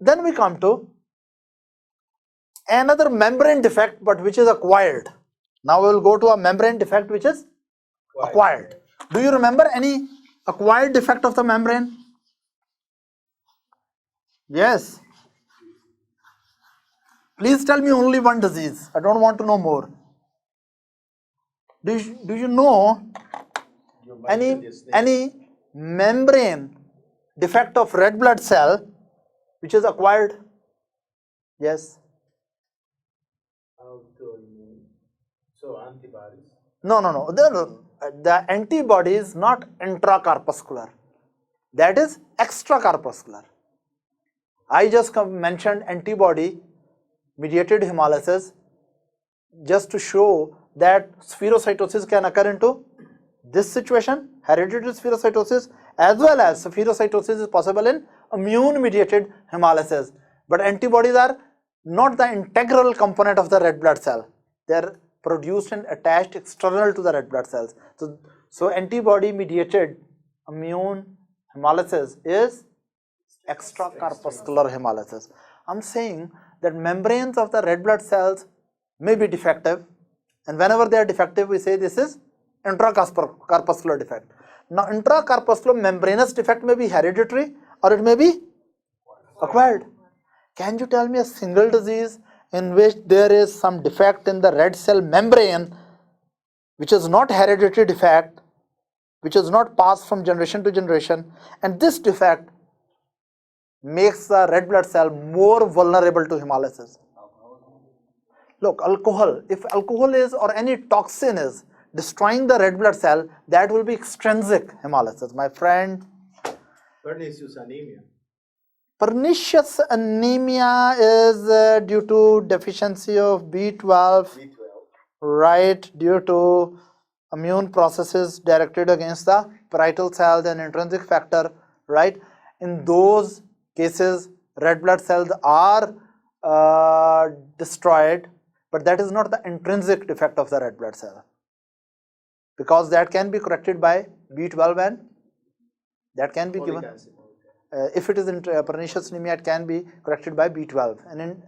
Then we come to another membrane defect, but which is acquired. Now we will go to a membrane defect which is acquired. Do you remember any acquired defect of the membrane? Yes. Please tell me only one disease. I don't want to know more. Do you know any membrane defect of red blood cell which is acquired? Yes. So antibodies? No. The antibody is not intracorpuscular. That is extracorpuscular. I just mentioned antibody mediated hemolysis just to show that spherocytosis can occur into this situation, hereditary spherocytosis, as well as spherocytosis is possible in immune mediated hemolysis. But antibodies are not the integral component of the red blood cell. They are produced and attached external to the red blood cells. So antibody mediated immune hemolysis is extracorpuscular hemolysis. I'm saying that membranes of the red blood cells may be defective, and whenever they are defective we say this is intracorpuscular defect. Now intracorpuscular membranous defect may be hereditary or it may be acquired. Can you tell me a single disease in which there is some defect in the red cell membrane which is not hereditary defect, which is not passed from generation to generation, and this defect makes the red blood cell more vulnerable to hemolysis? Look, alcohol, if alcohol is or any toxin is destroying the red blood cell, that will be extrinsic hemolysis, my friend. Pernicious anemia. Pernicious anemia is due to deficiency of B12, right, due to immune processes directed against the parietal cells and intrinsic factor, right. In those cases, red blood cells are destroyed, but that is not the intrinsic defect of the red blood cell, because that can be corrected by B12 and that can be given. If it is in pernicious anemia, it can be corrected by B12. And in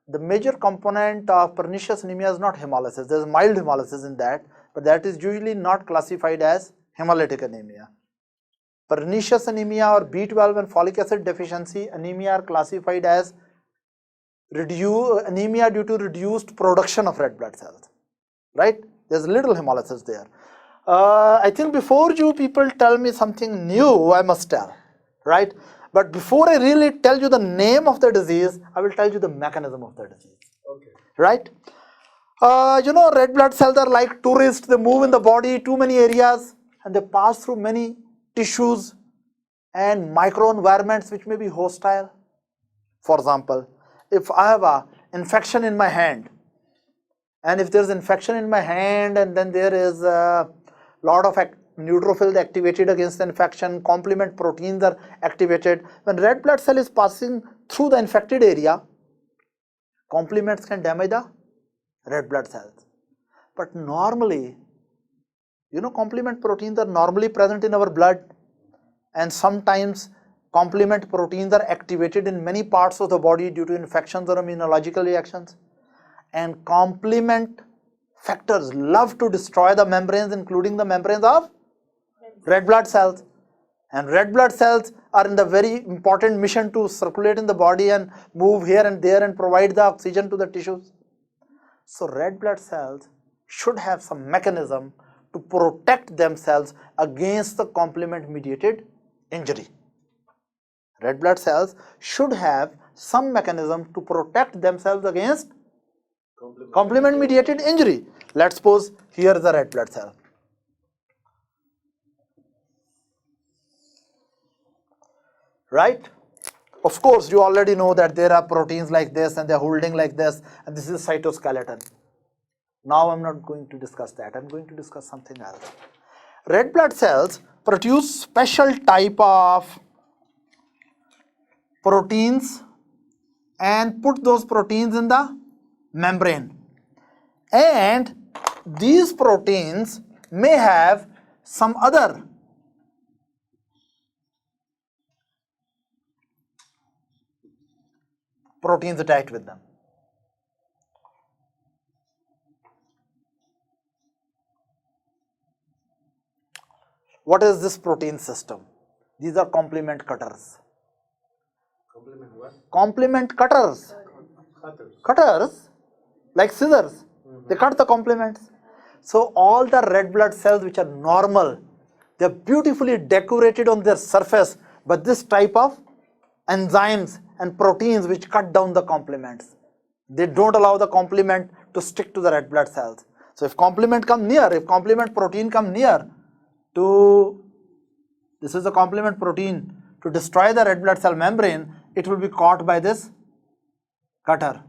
the major component of pernicious anemia is not hemolysis. There is mild hemolysis in that, but that is usually not classified as hemolytic anemia. Pernicious anemia or B12 and folic acid deficiency anemia are classified as anemia due to reduced production of red blood cells, right? There's little hemolysis there. I think before you people tell me something new, I must tell, right? But before I really tell you the name of the disease, I will tell you the mechanism of the disease, right? You know, red blood cells are like tourists. They move in the body too many areas and they pass through many tissues and microenvironments which may be hostile. For example, if I have an infection in my hand, and if there is infection in my hand and then there is a lot of neutrophils activated against the infection, complement proteins are activated. When red blood cell is passing through the infected area, complements can damage the red blood cells. But normally, you know, complement proteins are normally present in our blood, and sometimes complement proteins are activated in many parts of the body due to infections or immunological reactions. And complement factors love to destroy the membranes, including the membranes of red blood cells. And red blood cells are in the very important mission to circulate in the body and move here and there and provide the oxygen to the tissues. So red blood cells should have some mechanism to protect themselves against the complement mediated injury. Red blood cells should have some mechanism to protect themselves against complement mediated injury. Let's suppose here is a red blood cell. Right? Of course, you already know that there are proteins like this and they are holding like this, and this is cytoskeleton. Now I'm not going to discuss that. I'm going to discuss something else. Red blood cells produce special type of proteins and put those proteins in the membrane. And these proteins may have some other proteins attached with them. What is this protein system? These are complement cutters. Complement what? Complement cutters. Cutters. Cutters, like scissors. They cut the complements. So all the red blood cells which are normal, they are beautifully decorated on their surface, but this type of enzymes and proteins which cut down the complements. They don't allow the complement to stick to the red blood cells. So if complement come near, if complement protein come near to, this is the complement protein, to destroy the red blood cell membrane, it will be caught by this cutter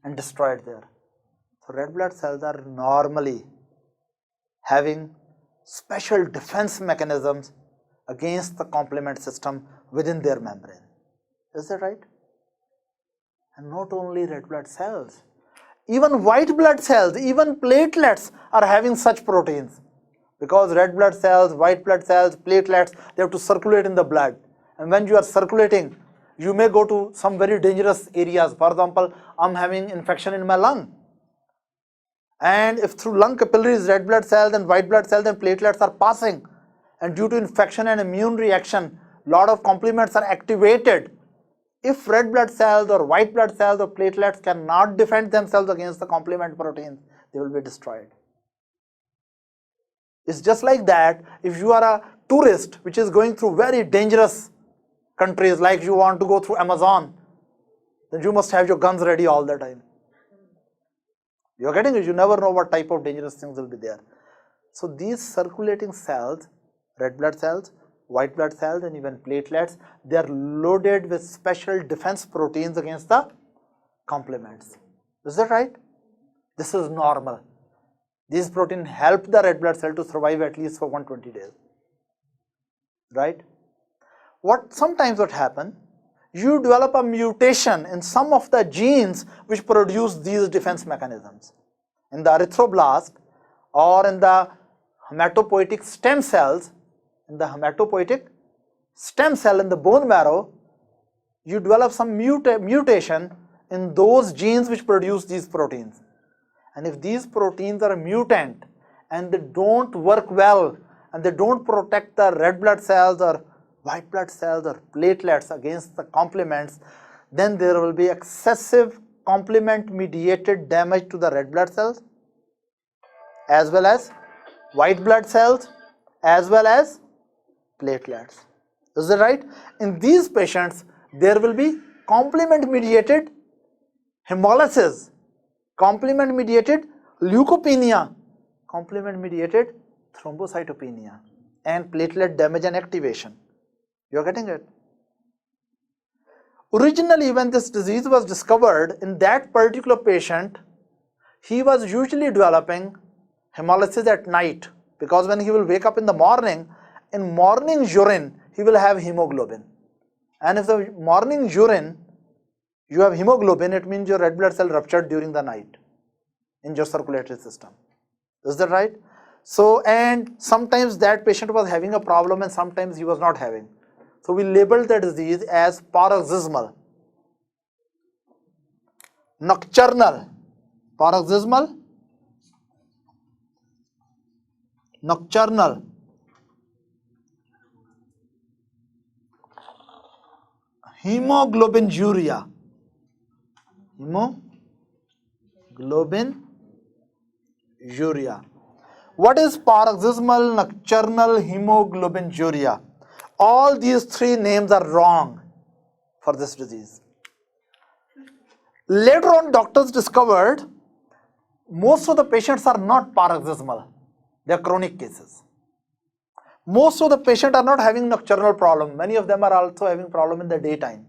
and destroyed there. So red blood cells are normally having special defense mechanisms against the complement system within their membrane. Is that right? And not only red blood cells, even white blood cells, even platelets are having such proteins. Because red blood cells, white blood cells, platelets, they have to circulate in the blood. And when you are circulating, you may go to some very dangerous areas. For example, I'm having infection in my lung. And if through lung capillaries, red blood cells and white blood cells and platelets are passing, and due to infection and immune reaction, lot of complements are activated. If red blood cells or white blood cells or platelets cannot defend themselves against the complement proteins, they will be destroyed. It's just like that, if you are a tourist which is going through very dangerous countries, like you want to go through Amazon, then you must have your guns ready all the time. You're getting it? You never know what type of dangerous things will be there. So these circulating cells, red blood cells, white blood cells and even platelets, they are loaded with special defense proteins against the complements. Is that right? This is normal. These proteins help the red blood cell to survive at least for 120 days. Right? Sometimes what happens, you develop a mutation in some of the genes which produce these defense mechanisms. In the erythroblast or in the hematopoietic stem cells, in the hematopoietic stem cell in the bone marrow, you develop some mutation in those genes which produce these proteins. And if these proteins are mutant and they don't work well and they don't protect the red blood cells or white blood cells or platelets against the complements, then there will be excessive complement mediated damage to the red blood cells as well as white blood cells as well as platelets. Is that right? In these patients, there will be complement mediated hemolysis, complement mediated leukopenia, complement mediated thrombocytopenia and platelet damage and activation. You are getting it? Originally, when this disease was discovered in that particular patient, he was usually developing hemolysis at night, because when he will wake up in the morning, in morning urine, he will have hemoglobin. And if the morning urine, you have hemoglobin, it means your red blood cell ruptured during the night in your circulatory system. Is that right? So, and sometimes that patient was having a problem and sometimes he was not having. So we labeled the disease as paroxysmal nocturnal, paroxysmal nocturnal hemoglobinuria, hemoglobinuria. What is paroxysmal nocturnal hemoglobinuria? All these three names are wrong for this disease. Later on, doctors discovered most of the patients are not paroxysmal, they are chronic cases. Most of the patients are not having nocturnal problem, many of them are also having problem in the daytime.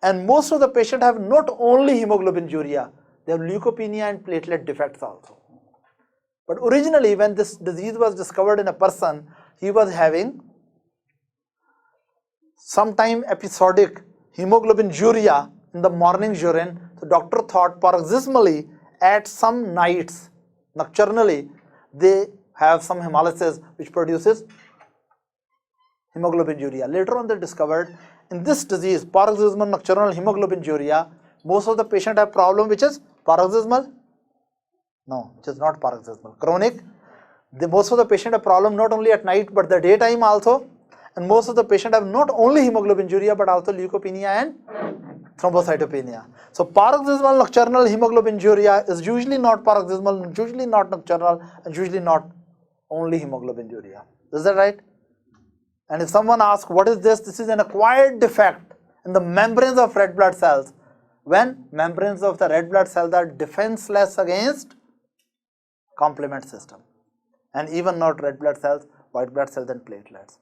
And most of the patients have not only hemoglobinuria, they have leukopenia and platelet defects also. But originally, when this disease was discovered in a person, he was having sometime episodic hemoglobinuria in the morning urine. So doctor thought paroxysmally at some nights, nocturnally, they have some hemolysis which produces hemoglobinuria. Later on they discovered in this disease, paroxysmal nocturnal hemoglobinuria, most of the patient have problem which is paroxysmal. No, it is not paroxysmal. Chronic. Most of the patient have problem not only at night but the daytime also. And most of the patient have not only hemoglobinuria but also leukopenia and thrombocytopenia. So paroxysmal nocturnal hemoglobinuria is usually not paroxysmal, usually not nocturnal, and usually not only hemoglobinuria. Is that right? And if someone asks what is this, this is an acquired defect in the membranes of red blood cells. When membranes of the red blood cells are defenseless against complement system, and even not red blood cells, white blood cells and platelets.